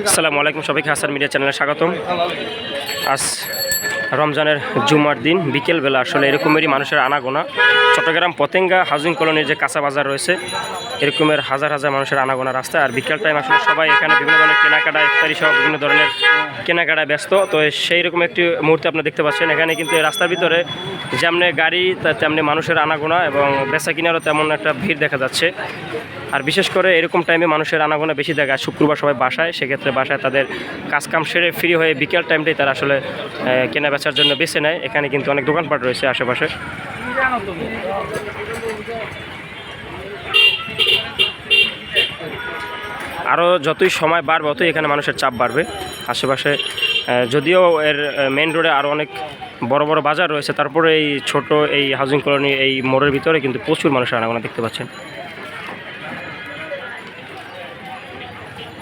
আসসালামু আলাইকুম, সবাইকে হাসান মিডিয়া চ্যানেলে স্বাগতম। আজ রমজানের জুমার দিন বিকেলবেলা আসলে এরকমেরই মানুষের আনাগোনা। চট্টগ্রাম পতেঙ্গা হাউজিং কলোনির যে কাঁচা বাজার রয়েছে, এরকমের হাজার হাজার মানুষের আনাগোনা রাস্তায়। আর বিকেল টাইম আসলে সবাই এখানে বিভিন্ন ধরনের কেনাকাটা, ইফতারি সহ বিভিন্ন ধরনের কেনাকাটায় ব্যস্ত। তো সেই রকম একটি মুহূর্তে আপনারা দেখতে পাচ্ছেন, এখানে কিন্তু এই রাস্তার ভিতরে যেমনি গাড়ি তেমনি মানুষের আনাগোনা এবং বেচা কিনারও তেমন একটা ভিড় দেখা যাচ্ছে। আর বিশেষ করে এরকম টাইমে মানুষের আনাগোনা বেশি দেখা, শুক্রবার সবাই বাসায়, সেক্ষেত্রে বাসায় তাদের কাজকাম সেরে ফ্রি হয়ে বিকেল টাইমটাই তারা আসলে কেনা বেচার জন্য বেছে নেয়। এখানে কিন্তু অনেক দোকানপাট রয়েছে আশেপাশে। আরও যতই সময় বাড়বে ততই এখানে মানুষের চাপ বাড়বে আশেপাশে। যদিও এর মেন রোডে আরও অনেক বড় বড় বাজার রয়েছে, তারপরে এই ছোট এই হাউজিং কলোনি এই মোড়ের ভিতরে কিন্তু প্রচুর মানুষের আনাগোনা দেখতে পাচ্ছেন।